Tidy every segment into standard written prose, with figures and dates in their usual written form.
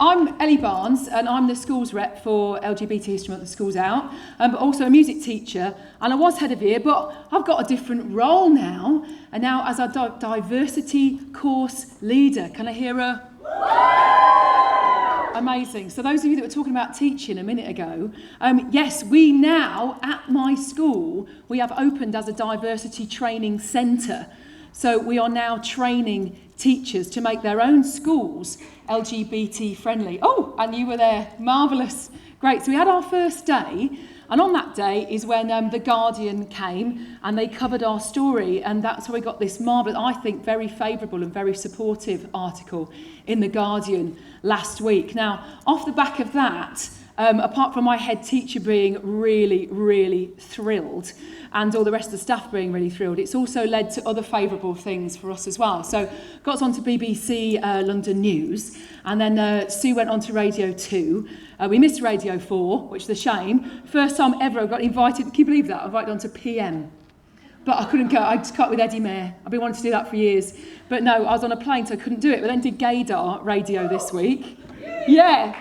I'm Elly Barnes, and I'm the schools rep for LGBT History Month, the Schools Out, but also a music teacher. And I was head of year, but I've got a different role now. And now as a diversity course leader, can I hear a... Amazing. So those of you that were talking about teaching a minute ago, yes, we now, at my school, we have opened as a diversity training centre. So we are now training teachers to make their own schools LGBT friendly. Oh, and you were there. Marvellous. Great. So we had our first day, and on that day is when The Guardian came and they covered our story, and that's how we got this marvellous, I think, very favourable and very supportive article in The Guardian last week. Now, off the back of that, apart from my head teacher being really, really thrilled, and all the rest of the staff being really thrilled, it's also led to other favourable things for us as well. So got us on to BBC London News, and then Sue went on to Radio 2. We missed Radio 4, which is a shame. First time ever I got invited, can you believe that? I invited on to PM. But I couldn't go, I just cut with Eddie Mayer. I've been wanting to do that for years. But no, I was on a plane, so I couldn't do it. But then did Gaydar Radio this week. Yeah.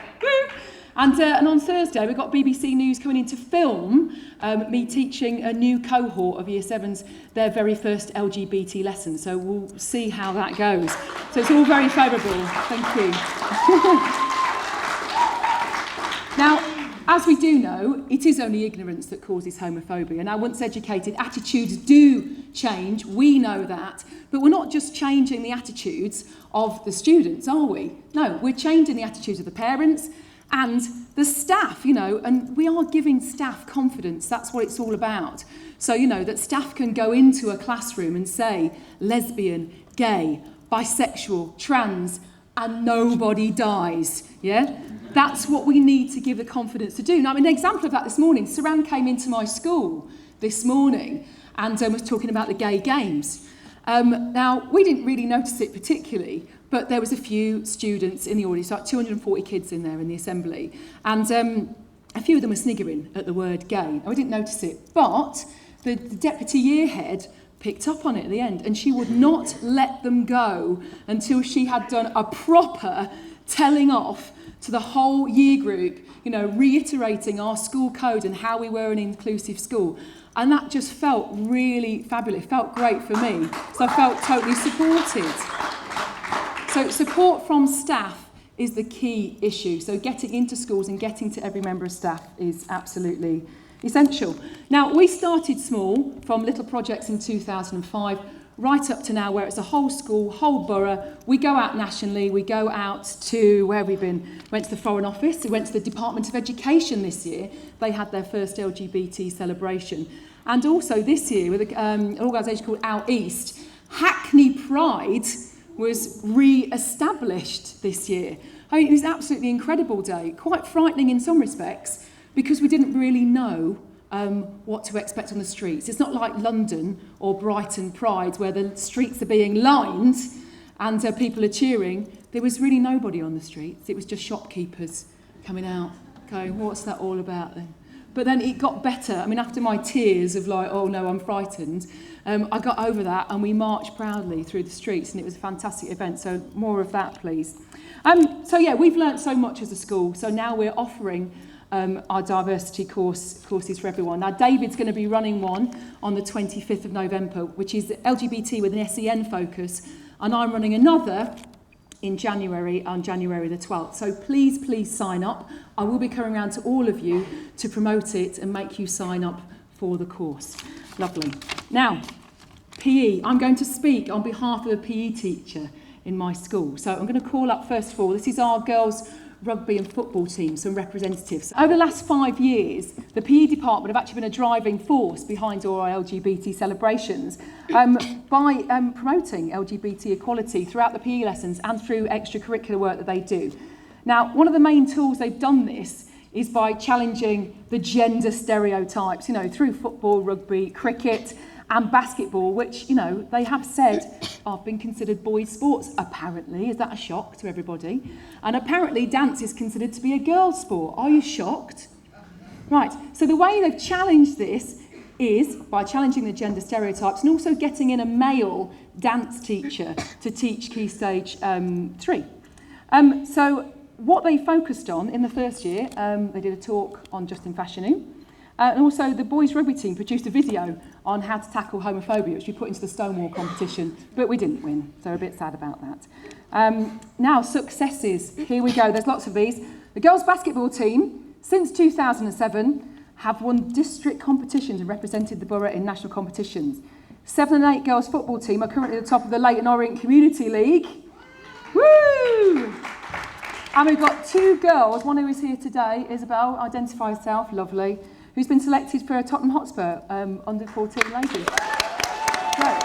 And on Thursday, we've got BBC News coming in to film me teaching a new cohort of Year 7s their very first LGBT lesson. So we'll see how that goes. So it's all very favourable. Thank you. Now, as we do know, it is only ignorance that causes homophobia. Now, once educated, attitudes do change. We know that. But we're not just changing the attitudes of the students, are we? No, we're changing the attitudes of the parents and the staff, and we are giving staff confidence. That's what it's all about. So, that staff can go into a classroom and say lesbian, gay, bisexual, trans, and nobody dies, yeah? That's what we need to give the confidence to do. Now, an example of that this morning, Saran came into my school this morning and was talking about the gay games. Now, we didn't really notice it particularly, but there was a few students in the audience, like 240 kids in there in the assembly, and a few of them were sniggering at the word gay. And we didn't notice it, but the deputy year head picked up on it at the end, and she would not let them go until she had done a proper telling off to the whole year group, reiterating our school code and how we were an inclusive school. And that just felt really fabulous. It felt great for me. So I felt totally supported. So support from staff is the key issue. So getting into schools and getting to every member of staff is absolutely essential. Now, we started small from little projects in 2005 right up to now where it's a whole school, whole borough. We go out nationally. We go out to, where have we been? Went to the Foreign Office. We went to the Department of Education this year. They had their first LGBT celebration. And also this year with an organisation called Out East, Hackney Pride was re-established this year. I mean, it was an absolutely incredible day, quite frightening in some respects, because we didn't really know what to expect on the streets. It's not like London or Brighton Pride, where the streets are being lined and people are cheering. There was really nobody on the streets. It was just shopkeepers coming out, going, what's that all about then? But then it got better. I mean, after my tears of like, oh no, I'm frightened, I got over that and we marched proudly through the streets, and it was a fantastic event. So more of that, please. So yeah, we've learnt so much as a school. So now we're offering our diversity courses for everyone. Now, David's going to be running one on the 25th of November, which is LGBT with an SEN focus, and I'm running another in January, on January the 12th. So please sign up. I will be coming around to all of you to promote it and make you sign up for the course. Lovely. Now, PE. I'm going to speak on behalf of a PE teacher in my school. So I'm going to call up, first of all, this is our girls' rugby and football team, some representatives. Over the last 5 years, the PE department have actually been a driving force behind all our LGBT celebrations by promoting LGBT equality throughout the PE lessons and through extracurricular work that they do. Now, one of the main tools they've done this is by challenging the gender stereotypes, through football, rugby, cricket and basketball, which, they have said are been considered boys' sports, apparently. Is that a shock to everybody? And apparently dance is considered to be a girls' sport. Are you shocked? Right, so the way they've challenged this is by challenging the gender stereotypes and also getting in a male dance teacher to teach Key Stage 3. So what they focused on in the first year, they did a talk on Just in Fashioning. And also the boys rugby team produced a video on how to tackle homophobia, which we put into the Stonewall competition, but we didn't win, so we're a bit sad about that. Now, successes. Here we go. There's lots of these. The girls' basketball team, since 2007, have won district competitions and represented the borough in national competitions. 7 and 8 girls' football team are currently at the top of the Leighton Orient Community League. Woo! And we've got 2 girls, one who is here today, Isabel, identify herself, lovely, who's been selected for a Tottenham Hotspur under 14 ladies. Right.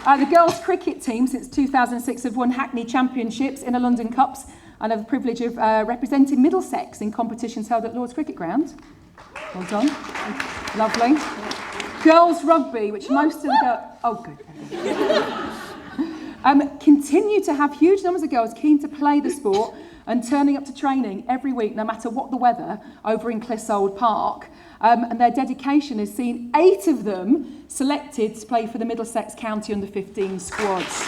The girls' cricket team, since 2006, have won Hackney Championships, Inner London Cups, and have the privilege of representing Middlesex in competitions held at Lord's Cricket Ground. Well done. Lovely. Girls' rugby, which most of the girls... Oh, good. Continue to have huge numbers of girls keen to play the sport and turning up to training every week, no matter what the weather, over in Clissold Park. And their dedication has seen 8 of them selected to play for the Middlesex County under-15 squads.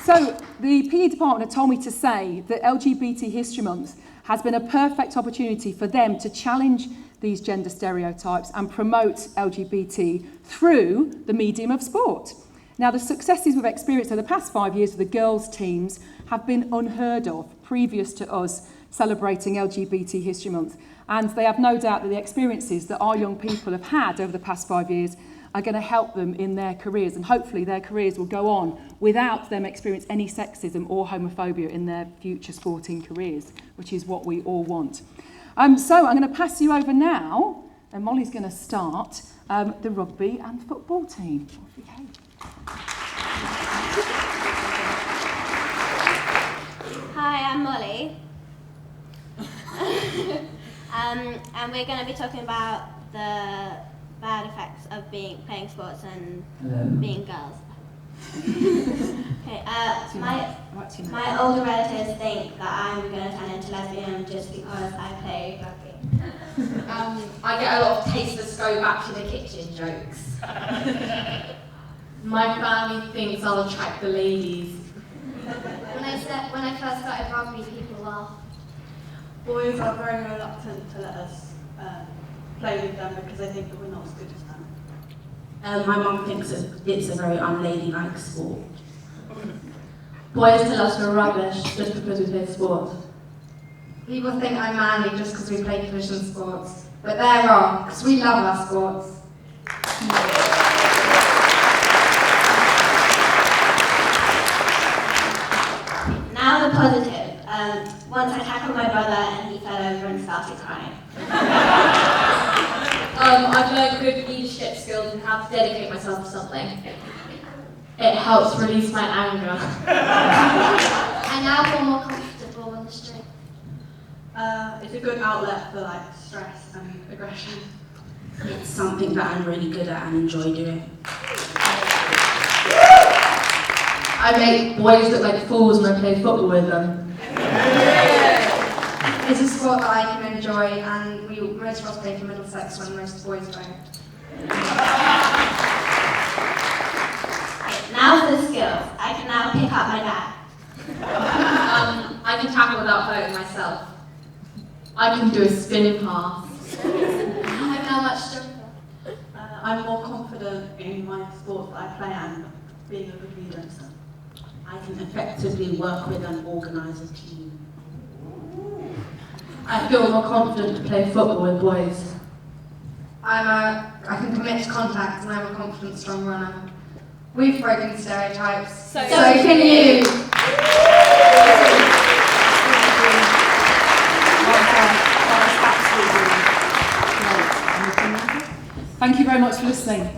So, the PE department have told me to say that LGBT History Month has been a perfect opportunity for them to challenge these gender stereotypes and promote LGBT through the medium of sport. Now, the successes we've experienced over the past 5 years with the girls' teams have been unheard of previous to us celebrating LGBT History Month. And they have no doubt that the experiences that our young people have had over the past 5 years are going to help them in their careers. And hopefully their careers will go on without them experiencing any sexism or homophobia in their future sporting careers, which is what we all want. So I'm going to pass you over now, and Molly's going to start the rugby and football team. Off you go. Hi, I'm Molly. And we're going to be talking about the bad effects of playing sports and being girls. Okay, my older relatives think that I'm going to turn into lesbian just because I play rugby. I get a lot of tasteless go back to the kitchen jokes. My family thinks I'll attract the ladies. When I first started rugby, people laughed. Boys are very reluctant to let us play with them because they think that we're not as good as them. My mum thinks it's a very unladylike sport. Boys tell us we're rubbish just because we play sport. People think I'm manly just because we play division sports, but they're wrong, because we love our sports. Now the positive. Once I tackled my brother and he fell over and started crying. I've learned good leadership skills and how to dedicate myself to something. It helps release my anger. I now feel more comfortable on the street. It's a good outlet for stress and aggression. It's something that I'm really good at and enjoy doing. I make boys look like fools when I play football with them. It's a sport that I can enjoy, and most of us play for Middlesex when most boys don't. Now for the skills. I can now pick up my dad. I can tackle without hurting myself. I can do a spinning pass. I'm now much stronger. I'm more confident in my sport that I play and being a good leader and stuff. I can effectively work with and organise a team. I feel more confident to play football with boys. I can commit to contact, and I'm a confident, strong runner. We've broken stereotypes. So can you. Thank you very much for listening.